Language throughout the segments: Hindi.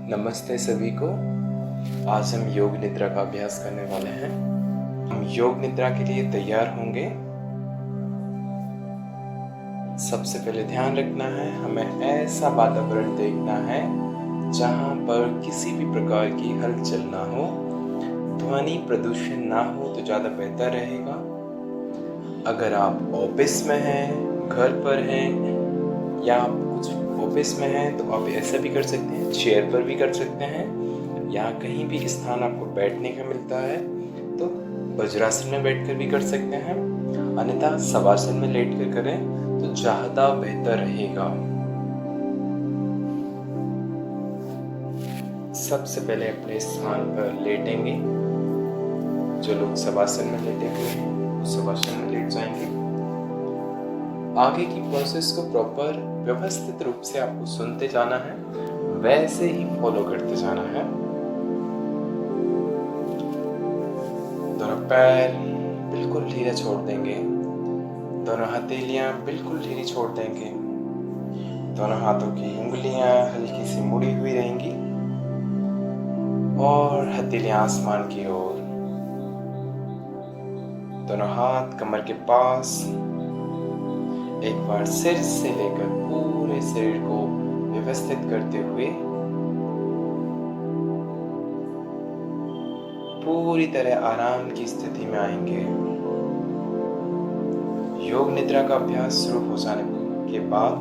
नमस्ते सभी को। आज हम योग निद्रा का अभ्यास करने वाले हैं। हम योग निद्रा के लिए तैयार होंगे। सबसे पहले ध्यान रखना है, हमें ऐसा वातावरण देखना है जहां पर किसी भी प्रकार की हलचल ना हो, ध्वनि प्रदूषण ना हो तो ज़्यादा बेहतर रहेगा। अगर आप ऑफिस में हैं, घर पर हैं या आप कुछ ऑफिस में हैं तो आप ऐसा भी कर सकते हैं, चेयर पर भी कर सकते हैं या कहीं भी स्थान आपको बैठने का मिलता है तो वज्रासन में बैठकर भी कर सकते हैं, अन्यथा शवासन में लेटकर करें तो ज़्यादा बेहतर रहेगा। सबसे पहले अपने स्थान पर लेटेंगे। जो लोग शवासन में लेटे हुए हैं वो शवासन में लेट जाएंगे। आगे की प्रोसेस को प्रॉपर व्यवस्थित रूप से आपको सुनते जाना है, वैसे ही फॉलो करते जाना है। दोनों पैर बिल्कुल ढीले छोड़ देंगे, दोनों हथेलियां बिल्कुल ढीली छोड़ देंगे, दोनों हाथों की उंगलियां हल्की सी मुड़ी हुई रहेंगी और हथेलियां आसमान की ओर। दोनों हाथ कमर के पास। एक बार सिर से लेकर पूरे शरीर को व्यवस्थित करते हुए पूरी तरह आराम की स्थिति में आएंगे। योग निद्रा का अभ्यास शुरू हो जाने के बाद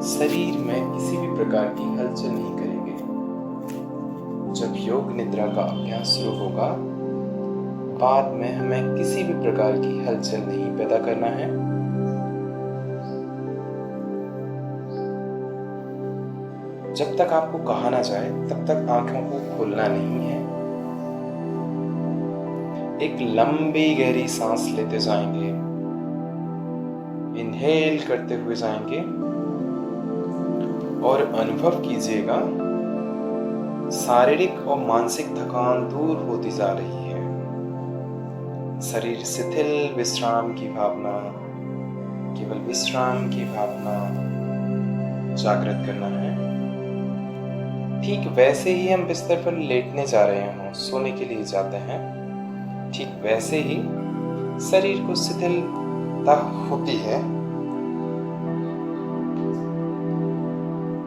शरीर में किसी भी प्रकार की हलचल नहीं करेंगे। जब योग निद्रा का अभ्यास शुरू होगा, बाद में हमें किसी भी प्रकार की हलचल नहीं पैदा करना है। जब तक आपको कहा ना जाए तब तक आंखों को खोलना नहीं है। एक लंबी गहरी सांस लेते जाएंगे, इनहेल करते हुए जाएंगे और अनुभव कीजिएगा शारीरिक और मानसिक थकान दूर होती जा रही है। शरीर शिथिल, विश्राम की भावना, केवल विश्राम की भावना जागृत करना है। ठीक वैसे ही हम बिस्तर पर लेटने जा रहे हों, सोने के लिए जाते हैं, ठीक वैसे ही शरीर को शिथिलता होती है।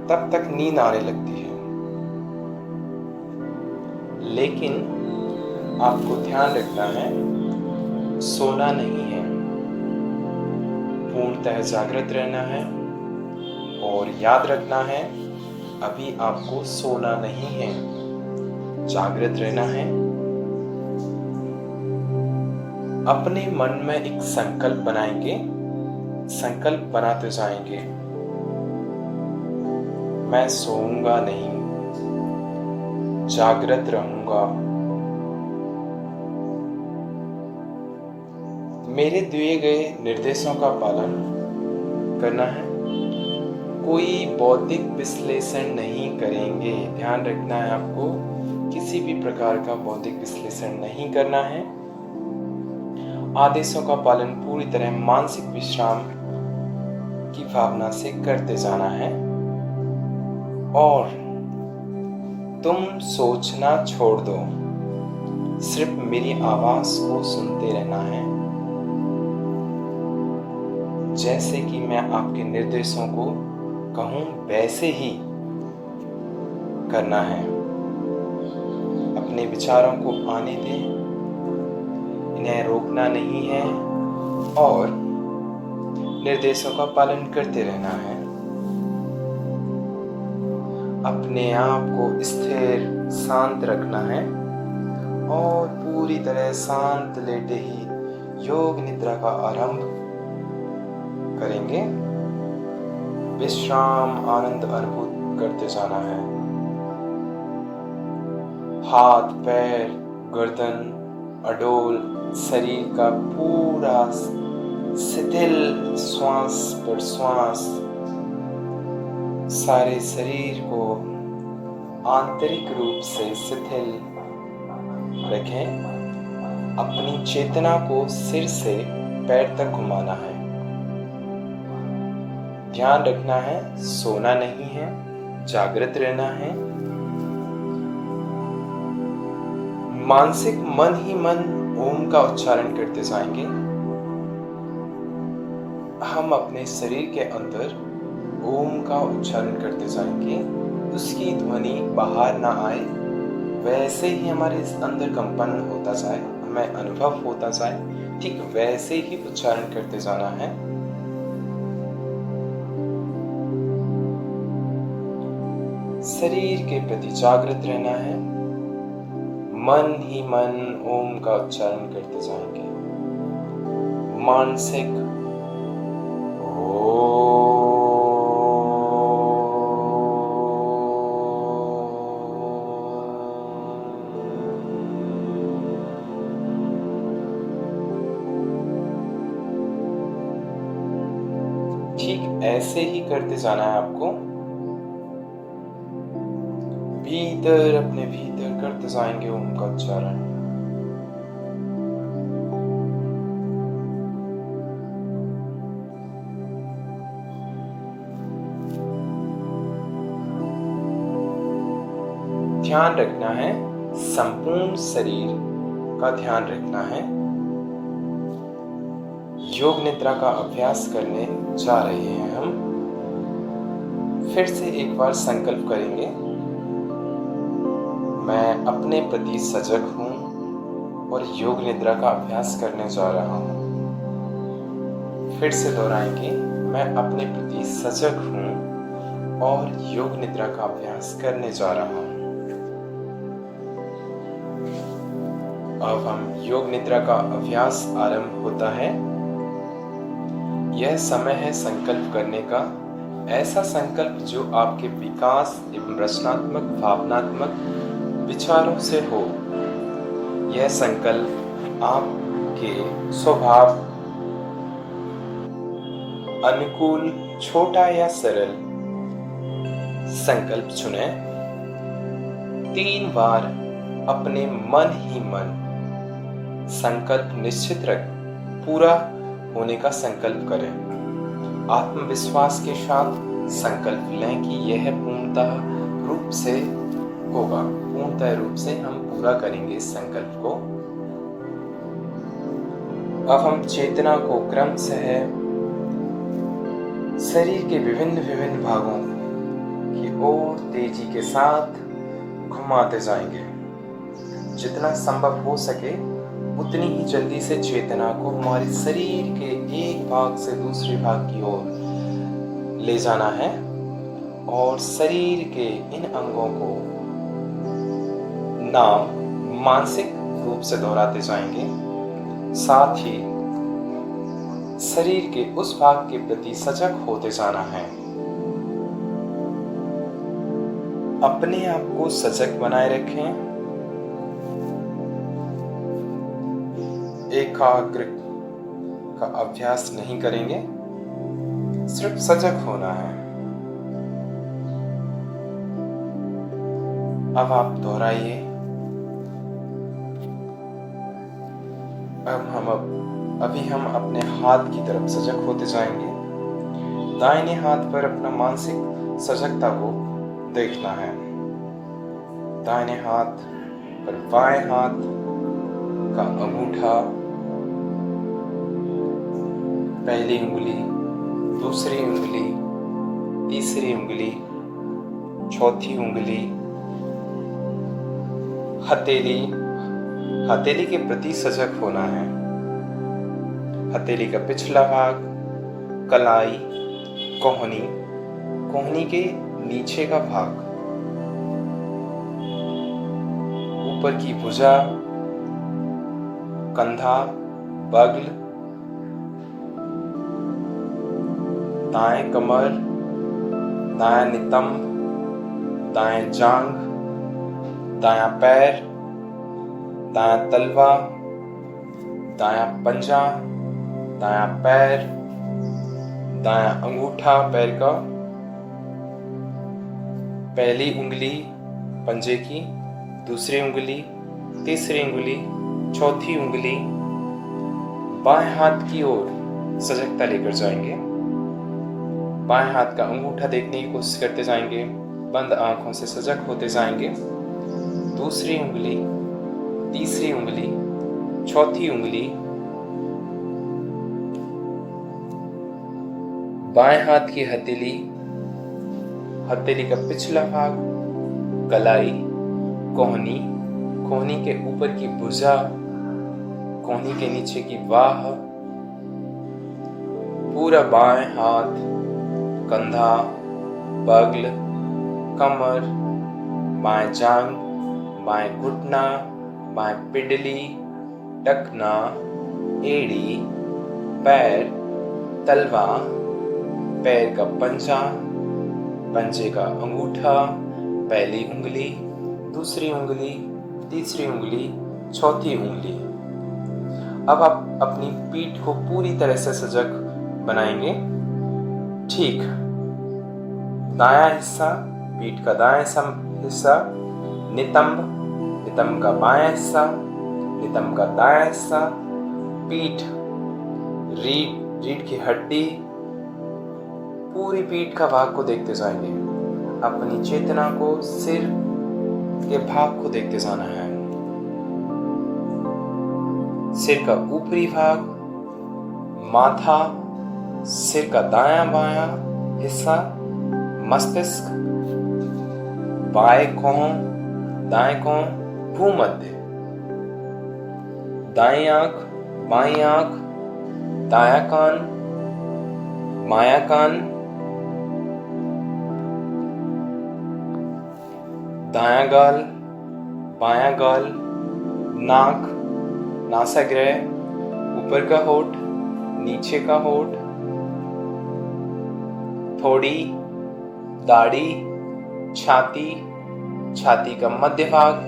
तब तक नींद आने लगती है, लेकिन आपको ध्यान रखना है, सोना नहीं है, पूर्णतः जागृत रहना है। और याद रखना है, अभी आपको सोना नहीं है, जागृत रहना है। अपने मन में एक संकल्प बनाएंगे, संकल्प बनाते जाएंगे, मैं सोऊंगा नहीं, जागृत रहूंगा। मेरे दिए गए निर्देशों का पालन करना है। कोई बौद्धिक विश्लेषण नहीं करेंगे। ध्यान रखना है, आपको किसी भी प्रकार का बौद्धिक विश्लेषण नहीं करना है। आदेशों का पालन पूरी तरह मानसिक विश्राम की भावना से करते जाना है और तुम सोचना छोड़ दो, सिर्फ मेरी आवाज को सुनते रहना है। जैसे कि मैं आपके निर्देशों को कहूं वैसे ही करना है। अपने विचारों को आने दें, इन्हें रोकना नहीं है और निर्देशों का पालन करते रहना है। अपने आप को स्थिर, शांत रखना है और पूरी तरह शांत लेटे ही योग निद्रा का आरंभ करेंगे। विश्राम आनंद अनुभूत करते जाना है। हाथ, पैर, गर्दन, अडोल, शरीर का पूरा शिथिल, श्वास पर श्वास, सारे शरीर को आंतरिक रूप से शिथिल रखें। अपनी चेतना को सिर से पैर तक घुमाना है। ध्यान रखना है, सोना नहीं है, जागृत रहना है। मानसिक मन ही मन ओम का उच्चारण करते जाएंगे। हम अपने शरीर के अंदर ओम का उच्चारण करते जाएंगे। उसकी ध्वनि बाहर ना आए, वैसे ही हमारे अंदर कंपन होता जाए, हमें अनुभव होता जाए, ठीक वैसे ही उच्चारण करते जाना है। शरीर के प्रति जागृत रहना है। मन ही मन ओम का उच्चारण करते जाएंगे। मानसिक ठीक ऐसे ही करते जाना है आपको। भीतर अपने भीतर करते जाएंगे ओम का उच्चारण। ध्यान रखना है, संपूर्ण शरीर का ध्यान रखना है। योग निद्रा का अभ्यास करने जा रहे हैं हम। फिर से एक बार संकल्प करेंगे, मैं अपने प्रति सजग हूं और योग निद्रा का अभ्यास करने जा रहा हूं। फिर से दोहराएंगे, मैं अपने प्रति सजग हूं और योग निद्रा का अभ्यास करने जा रहा हूं। अब हम योग निद्रा का अभ्यास आरंभ होता है। यह समय है संकल्प करने का, ऐसा संकल्प जो आपके विकास एवं रचनात्मक भावनात्मक विचारों से हो। यह संकल्प आपके स्वभाव अनुकूल छोटा या सरल संकल्प चुनें। 3 बार अपने मन ही मन संकल्प निश्चित रख पूरा होने का संकल्प करें। आत्मविश्वास के साथ संकल्प लें कि यह पूर्णतः रूप से होगा। पूर्णतः रूप से हम पूरा करेंगे इस संकल्प को। अब हम चेतना को क्रमशः शरीर के विभिन्न भागों की ओर तेजी के साथ घुमाते जाएंगे। जितना संभव हो सके उतनी ही जल्दी से चेतना को हमारे शरीर के एक भाग से दूसरे भाग की ओर ले जाना है और शरीर के इन अंगों को नाम मानसिक रूप से दोहराते जाएंगे। साथ ही शरीर के उस भाग के प्रति सजग होते जाना है। अपने आप को सजग बनाए रखें। एकाग्र का अभ्यास नहीं करेंगे, सिर्फ सजग होना है। अब आप दोहराइए। अभी हम अपने हाथ की तरफ सजग होते जाएंगे। दाहिने हाथ पर अपना मानसिक सजगता को देखना है। दाहिने हाथ पर बाएं हाथ का अंगूठा, पहली उंगली, दूसरी उंगली, तीसरी उंगली, चौथी उंगली, हथेली के प्रति सजग होना है। हथेली का पिछला भाग, कलाई, कोहनी के नीचे का भाग, ऊपर की भुजा, कंधा, बगल, दाएं कमर, दायां नितंब, दाएं जांघ, दायां पैर, दायां तलवा, दायां पंजा, दायां पैर, दायां अंगूठा पैर का, पहली उंगली पंजे की, दूसरी उंगली, तीसरी उंगली, चौथी उंगली, बाएं हाथ की ओर सजगता लेकर जाएंगे। बाएं हाथ का अंगूठा देखने की कोशिश करते जाएंगे। बंद आंखों से सजग होते जाएंगे। दूसरी उंगली तीसरी उंगली, चौथी उंगली, बाएं हाथ की हथेली, हथेली का पिछला भाग, कलाई, कोहनी, कोहनी के ऊपर की भुजा, कोहनी के नीचे की बाह, पूरा बाएं हाथ, कंधा, बगल, कमर, बाएं जांघ, बाएं घुटना, बाएं पिडली, टखना, एड़ी, पैर, तलवा, पैर का पंजा, पंजे का अंगूठा, पहली उंगली, दूसरी उंगली, तीसरी उंगली, चौथी उंगली। अब आप अपनी पीठ को पूरी तरह से सजग बनाएंगे। ठीक, दायां हिस्सा, पीठ का दायां हिस्सा, नितंब, नितंब का बायां हिस्सा, नितंब का दायां हिस्सा, पीठ, रीढ़ की हड्डी, पूरी पीठ का भाग को देखते जाएंगे। अपनी चेतना को सिर के भाग को देखते जाना है। सिर का ऊपरी भाग, माथा, सिर का दायां बायां हिस्सा, मस्तिष्क, बाएं कोह, दाएं कोह, भूमध्य, दाएं आंख, बाएं आंख, दायां कान, बायां कान, दायां गाल, बायां गाल, नाक, नासाग्रह, ऊपर का होठ, नीचे का होठ, थोड़ी, दाढ़ी, छाती, छाती का मध्य भाग,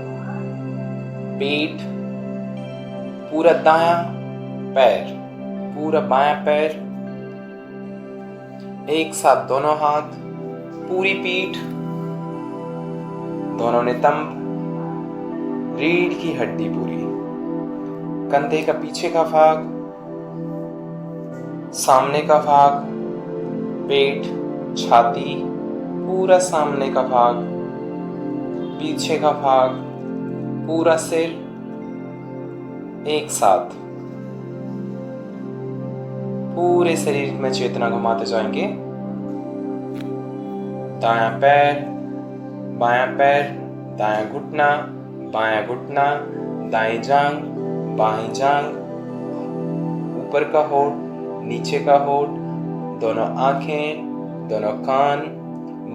पेट, पूरा दायां पैर, पूरा बायां पैर, एक साथ दोनों हाथ, पूरी पीठ, दोनों नितंब, रीढ़ की हड्डी पूरी, कंधे का पीछे का भाग, सामने का भाग, पेट, छाती, पूरा सामने का भाग, पीछे का भाग, पूरा सिर, एक साथ पूरे शरीर में चेतना घुमाते जाएंगे। दायां पैर, बायां पैर, दायां घुटना, बायां घुटना, दाएं जांघ, बाएं जांघ, ऊपर का होठ, नीचे का होठ, दोनों आंखें, दोनों कान,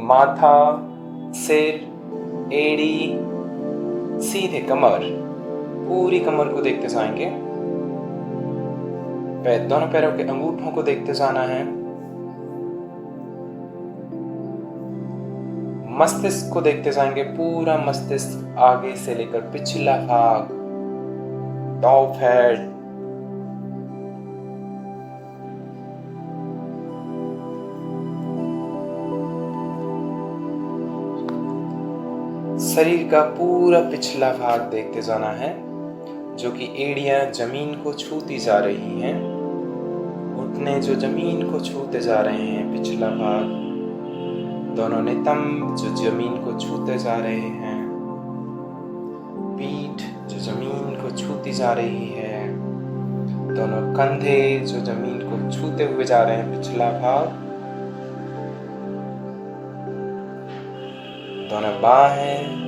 माथा, सिर, एड़ी, सीधे कमर, पूरी कमर को देखते जाएंगे। दोनों पैरों के अंगूठों को देखते जाना है। मस्तिष्क को देखते जाएंगे, पूरा मस्तिष्क आगे से लेकर पिछला भाग, टॉप हेड, शरीर का पूरा पिछला भाग देखते जाना है, जो कि एड़ियां जमीन को छूती जा रही हैं, घुटने जो जमीन को छूते जा रहे हैं, पिछला भाग, दोनों नितंब जो जमीन को छूते जा रहे हैं, पीठ जो जमीन को छूती जा रही है, दोनों कंधे जो जमीन को छूते हुए जा रहे हैं, पिछला भाग, दोनों बाहें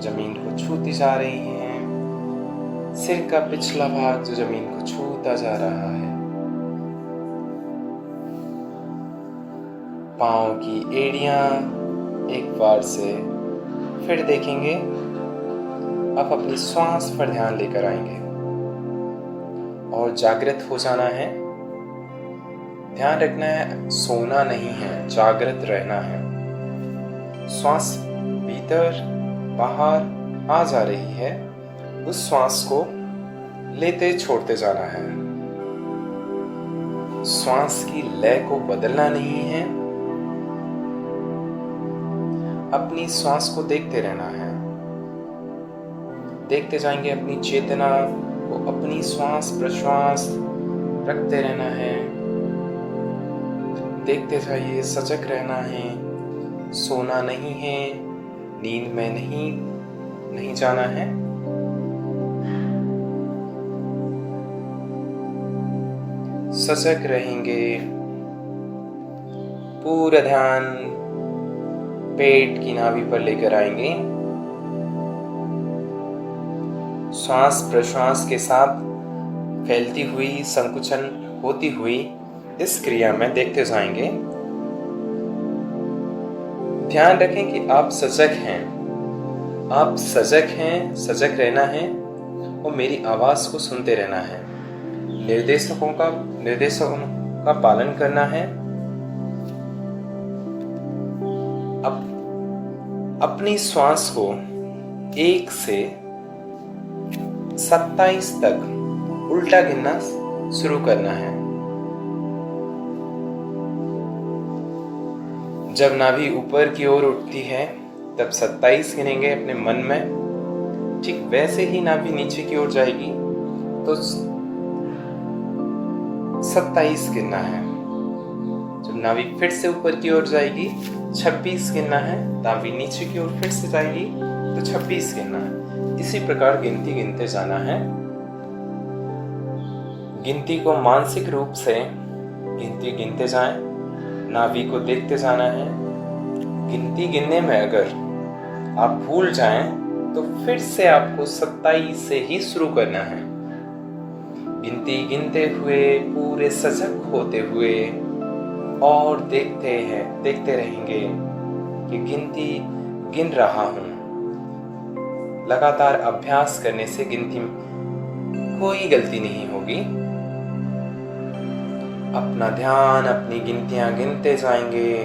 जमीन को छूती जा रही हैं, सिर का पिछला भाग जो जमीन को छूता जा रहा है, पांव की एड़ियां एक बार से फिर देखेंगे। अब अपनी श्वास पर ध्यान लेकर आएंगे और जागृत हो जाना है। ध्यान रखना है, सोना नहीं है, जागृत रहना है। श्वास भीतर बाहर आ जा रही है, उस श्वास को लेते छोड़ते जाना है। श्वास की लय को बदलना नहीं है, अपनी श्वास को देखते रहना है। देखते जाएंगे अपनी चेतना को, अपनी श्वास प्रश्वास रखते रहना है। देखते जाइए, सजग रहना है, सोना नहीं है, नींद में नहीं जाना है। सजग रहेंगे। पूरा ध्यान पेट की नाभि पर लेकर आएंगे। श्वास प्रश्वास के साथ फैलती हुई, संकुचन होती हुई इस क्रिया में देखते जाएंगे। ध्यान रखें कि आप सजग हैं। आप सजग हैं, सजग रहना है और मेरी आवाज को सुनते रहना है। निर्देशों का पालन करना है। अपनी श्वास को 1 से 27 तक उल्टा गिनना शुरू करना है। जब नाभि ऊपर की ओर उठती है तब 27 गिनेंगे अपने मन में। ठीक वैसे ही नाभि नीचे की ओर जाएगी तो 27 गिनना है। जब नाभि फिर से ऊपर की ओर जाएगी 26 गिनना है। नाभि नीचे की ओर फिर से जाएगी तो 26 गिनना है। इसी प्रकार गिनती गिनते जाना है। गिनती को मानसिक रूप से गिनती गिनते जाएं। नाभि को देखते जाना है। गिनती गिनने में अगर आप भूल जाएं तो फिर से आपको 27 से ही शुरू करना है। गिनती गिनते हुए, पूरे सजग होते हुए और देखते रहेंगे कि गिनती गिन रहा हूं। लगातार अभ्यास करने से गिनती में कोई गलती नहीं होगी। अपना ध्यान, अपनी गिनतियां गिनते जाएंगे।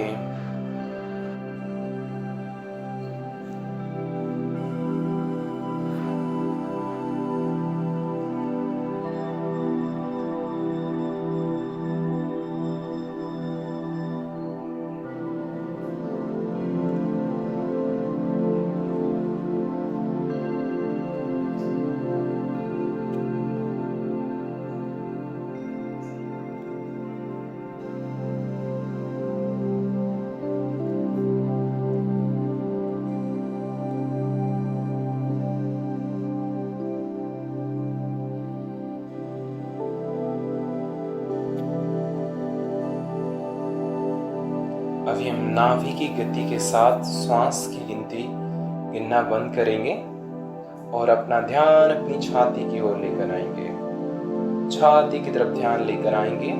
अभी हम नाभि की गति के साथ श्वास की गिनती गिनना बंद करेंगे और अपना ध्यान अपनी छाती की ओर लेकर आएंगे। छाती की तरफ ध्यान लेकर आएंगे।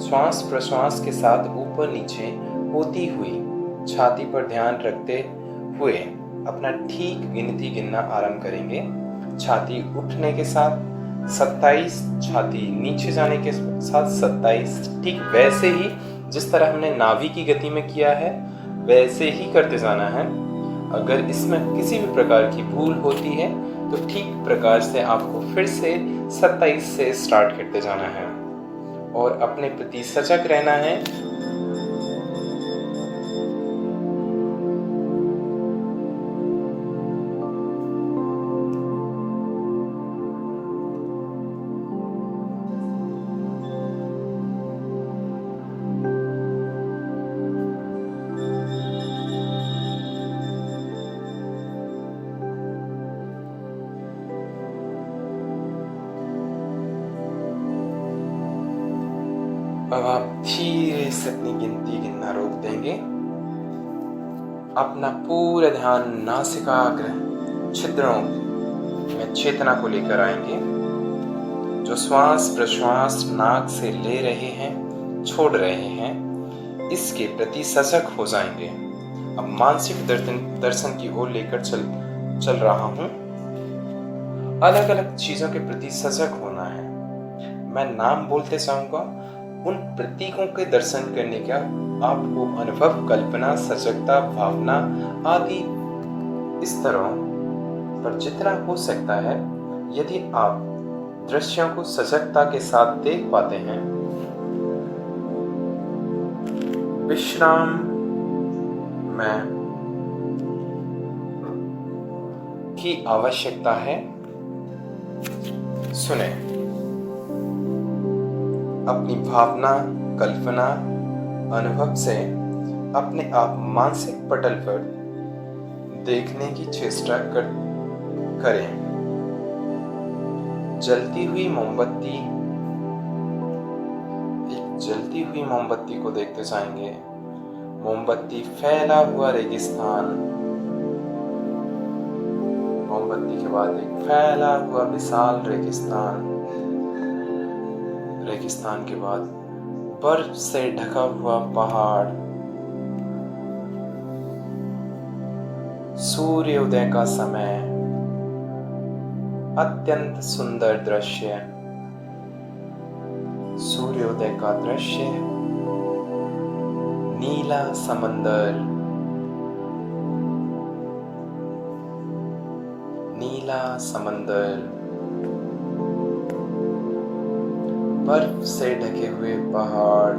श्वास प्रश्वास के साथ ऊपर नीचे होती हुई छाती पर ध्यान रखते हुए अपना ठीक गिनती गिनना आरंभ करेंगे। छाती उठने के साथ 27, छाती नीचे जाने के साथ 27। ठीक वैसे ही जिस तरह हमने नाभि की गति में किया है वैसे ही करते जाना है। अगर इसमें किसी भी प्रकार की भूल होती है तो ठीक प्रकार से आपको फिर से 27 से स्टार्ट करते जाना है और अपने प्रति सजग रहना है। अब आप धीरे से अपनी गिनती गिनना रोक देंगे। अपना पूरा ध्यान नासिकाग्र छिद्रों में चेतना को लेकर आएंगे। जो श्वास प्रश्वास नाक से ले रहे हैं, छोड़ रहे हैं, इसके प्रति सजग हो जाएंगे। अब मानसिक दर्शन की ओर लेकर चल रहा हूं। अलग अलग चीजों के प्रति सजग होना है। मैं नाम बोलते जाऊंगा। उन प्रतीकों के दर्शन करने का आपको अनुभव, कल्पना, सजगता, भावना आदि इस तरह पर जितना हो सकता है, यदि आप दृश्यों को सजगता के साथ देख पाते हैं, विश्राम में की आवश्यकता है। सुने, अपनी भावना, कल्पना, अनुभव से अपने आप मानसिक पटल पर देखने की चेष्टा करें। जलती हुई मोमबत्ती जलती हुई मोमबत्ती को देखते जाएंगे। मोमबत्ती फैला हुआ रेगिस्तान, मोमबत्ती के बाद एक फैला हुआ विशाल रेगिस्तान, रेगिस्तान के बाद बर्फ से ढका हुआ पहाड़, सूर्योदय का समय, अत्यंत सुंदर दृश्य, सूर्योदय का दृश्य, नीला समंदर, नीला समंदर, बर्फ से ढके हुए पहाड़,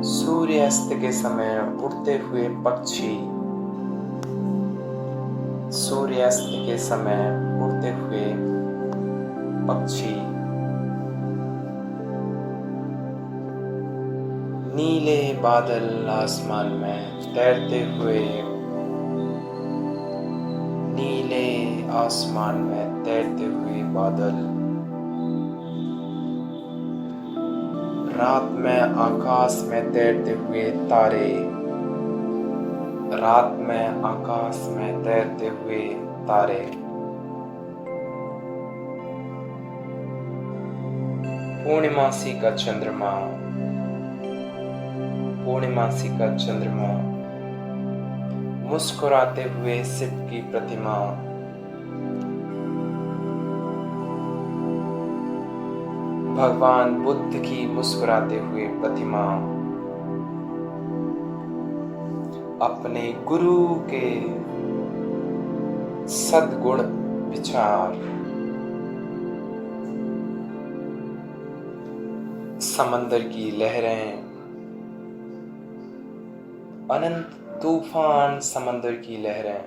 सूर्यास्त के समय उड़ते हुए पक्षी, सूर्यास्त के समय उड़ते हुए पक्षी, नीले बादल आसमान में तैरते हुए, नीले आसमान में तैरते हुए बादल, रात में आकाश में तैरते हुए तारे, रात में आकाश में तैरते हुए तारे, पूर्णिमासी का चंद्रमा, पूर्णिमासी का चंद्रमा, मुस्कुराते हुए शिव की प्रतिमा, भगवान बुद्ध की मुस्कुराते हुए प्रतिमा, अपने गुरु के सद्गुण विचार, समंदर की लहरें, अनंत तूफान समंदर की लहरें,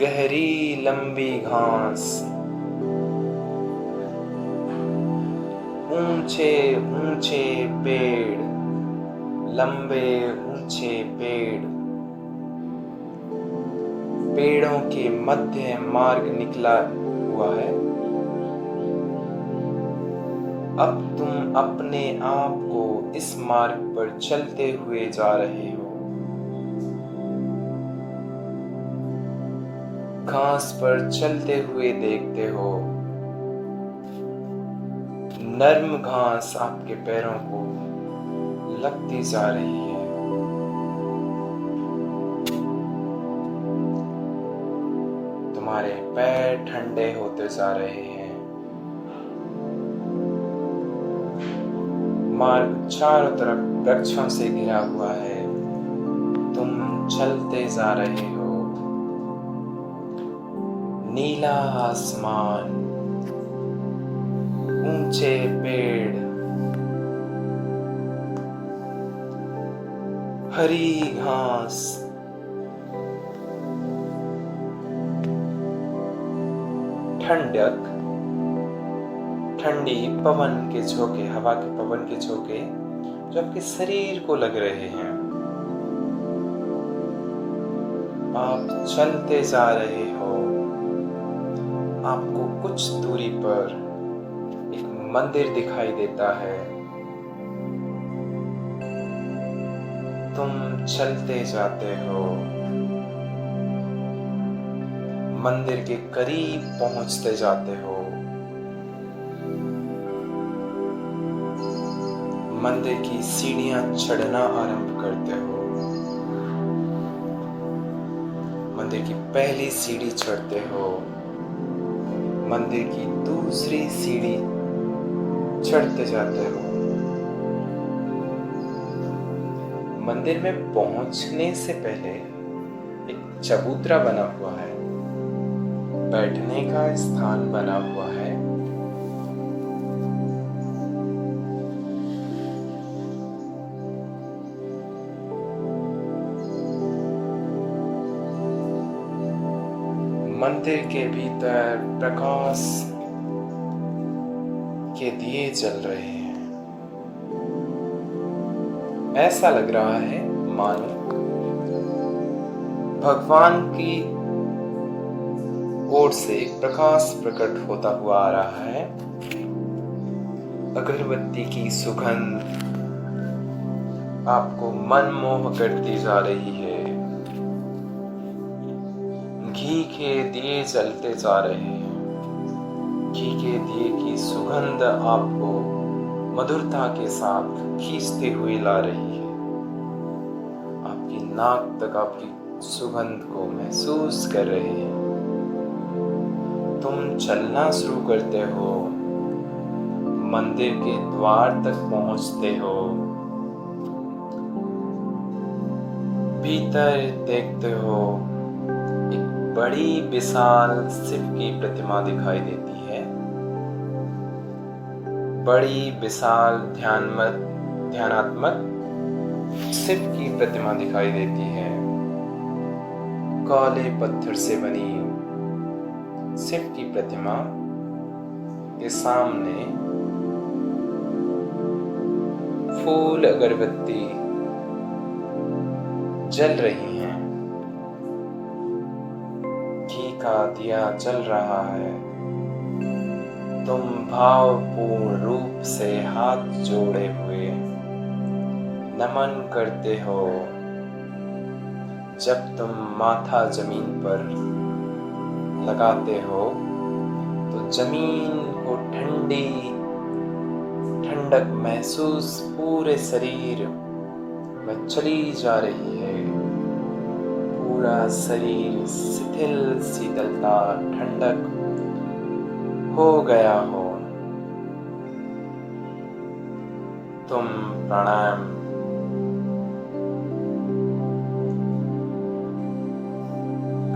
गहरी लंबी घास, ऊंचे ऊंचे पेड़, लंबे ऊंचे पेड़, पेड़ों के मध्य मार्ग निकला हुआ है। अब तुम अपने आप को इस मार्ग पर चलते हुए जा रहे हो। घास पर चलते हुए देखते हो, नर्म घास आपके पैरों को लगती जा रही है। तुम्हारे पैर ठंडे होते जा रहे हैं। मार्ग चारों तरफ वृक्षों से घिरा हुआ है। तुम चलते जा रहे हो। नीला आसमान, ऊंचे पेड़, हरी घास, ठंडक, ठंडी पवन के झोंके, हवा के पवन के झोंके जो आपके शरीर को लग रहे हैं। आप चलते जा रहे हो। आपको कुछ दूरी पर एक मंदिर दिखाई देता है। तुम चलते जाते हो। मंदिर के करीब पहुंचते जाते हो। मंदिर की सीढ़ियां चढ़ना आरंभ करते हो। मंदिर की पहली सीढ़ी चढ़ते हो। मंदिर की दूसरी सीढ़ी चढ़ते जाते हो। मंदिर में पहुंचने से पहले एक चबूतरा बना हुआ है, बैठने का स्थान बना हुआ है। मंदिर के भीतर प्रकाश के दिए जल रहे हैं। ऐसा लग रहा है मानो भगवान की ओर से प्रकाश प्रकट होता हुआ आ रहा है। अगरबत्ती की सुगंध आपको मनमोह करती जा रही है। घी के दिए जलते जा रहे हैं। घी के दिए की सुगंध आपको मधुरता के साथ खींचते हुए ला रही है। आपकी नाक तक आपकी सुगंध को महसूस कर रहे हैं। तुम चलना शुरू करते हो, मंदिर के द्वार तक पहुंचते हो। भीतर देखते हो एक बड़ी विशाल शिव की प्रतिमा दिखाई देती है। बड़ी विशाल ध्यानात्मक शिव की प्रतिमा दिखाई देती है। काले पत्थर से बनी शिव की प्रतिमा के सामने फूल अगरबत्ती जल रही हैं। घी का दिया जल रहा है। तुम भावपूर्ण रूप से हाथ जोड़े हुए नमन करते हो। जब तुम माथा जमीन पर लगाते हो तो जमीन को ठंडक महसूस पूरे शरीर में चली जा रही है। पूरा शरीर शीतलता ठंडक हो गया हो। तुम प्राणायाम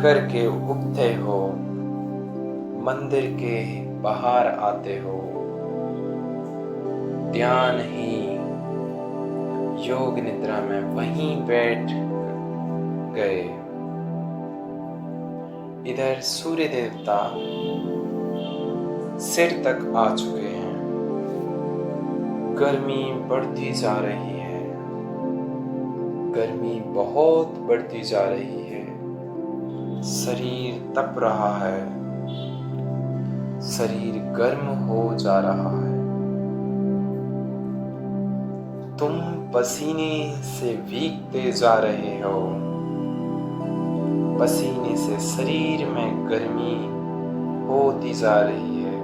करके उठते हो, मंदिर के बाहर आते हो। ध्यान ही योग निद्रा में वहीं बैठ गए। इधर सूर्य देवता सिर तक आ चुके हैं। गर्मी बढ़ती जा रही है। गर्मी बहुत बढ़ती जा रही है। शरीर तप रहा है। शरीर गर्म हो जा रहा है। तुम पसीने से भीगते जा रहे हो। पसीने से शरीर में गर्मी होती जा रही है।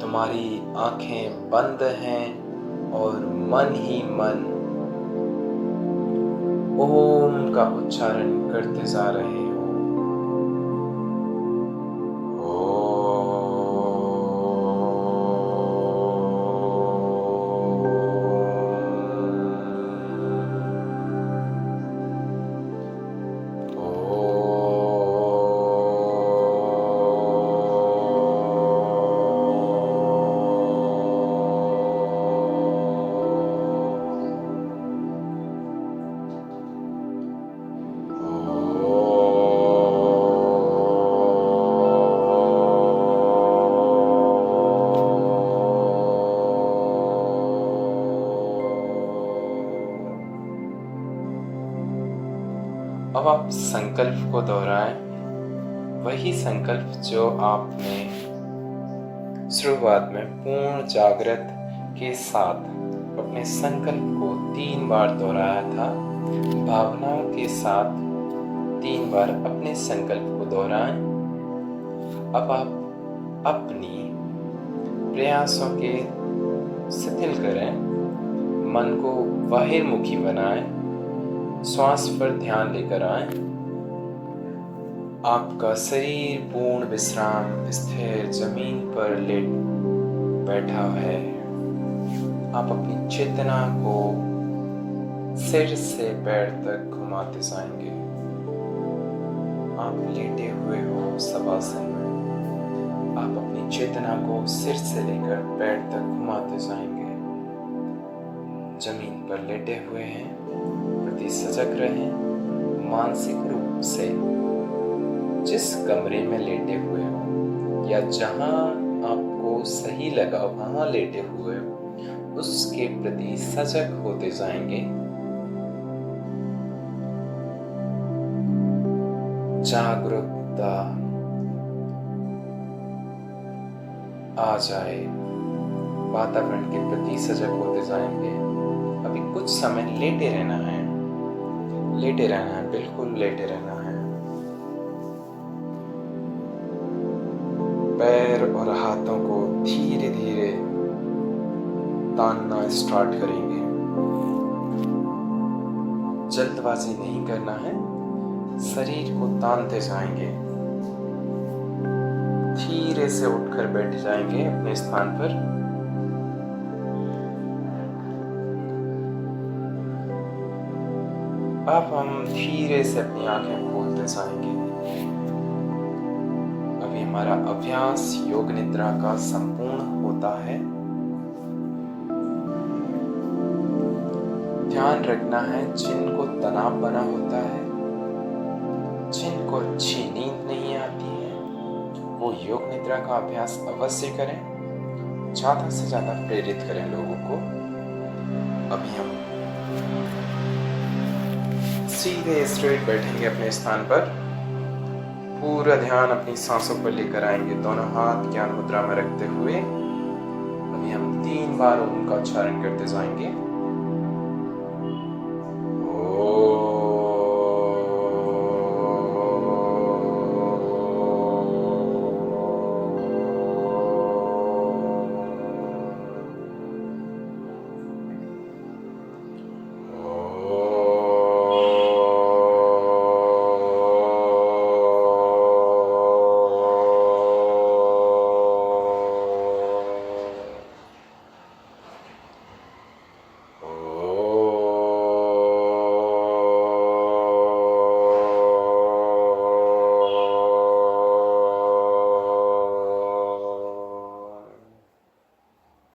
तुम्हारी आंखें बंद हैं और मन ही मन ओम का उच्चारण करते जा रहे हो। अब आप संकल्प को दोहराएं। वही संकल्प जो आपने शुरुआत में पूर्ण जागृत के साथ अपने संकल्प को 3 बार दोहराया था। भावनाओं के साथ 3 बार अपने संकल्प को दोहराएं। अब आप अपनी प्रयासों के शिथिल करें। मन को बहिर्मुखी बनाएं। श्वास पर ध्यान लेकर आएं। आपका शरीर पूर्ण विश्राम स्थिर जमीन पर लेट बैठा है। आप अपनी चेतना को सिर से पैर तक घुमाते जाएंगे। आप लेटे हुए हो शवासन में। आप अपनी चेतना को सिर से लेकर पैर तक घुमाते जाएंगे। जमीन पर लेटे हुए हैं। प्रति सजग रहें। मानसिक रूप से जिस कमरे में लेटे हुए हो या जहां आपको सही लगा वहां लेटे हुए हो, उसके प्रति सजग होते जाएंगे। जागरूक शांतता आ जाए, वातावरण के प्रति सजग होते जाएंगे। अभी कुछ समय लेटे रहना है, बिल्कुल लेटे रहना है। पैर और हाथों को धीरे धीरे तानना स्टार्ट करेंगे। जल्दबाजी नहीं करना है, शरीर को तानते जाएंगे। धीरे से उठकर बैठ जाएंगे अपने स्थान पर। अब हम धीरे से अपनी आंखें खोलते जाएंगे। अभी हमारा अभ्यास योग निद्रा का संपूर्ण होता है। ध्यान रखना है, जिनको तनाव बना होता है, जिनको अच्छी नींद नहीं आती है, वो योग निद्रा का अभ्यास अवश्य करें। ज्यादा से ज्यादा प्रेरित करें लोगों को। अभी हम सीधे स्ट्रेट बैठेंगे अपने स्थान पर। पूरा ध्यान अपनी सांसों पर लेकर आएंगे, दोनों हाथ ज्ञान मुद्रा में रखते हुए। अभी हम 3 बार ओम का उच्चारण करते जाएंगे।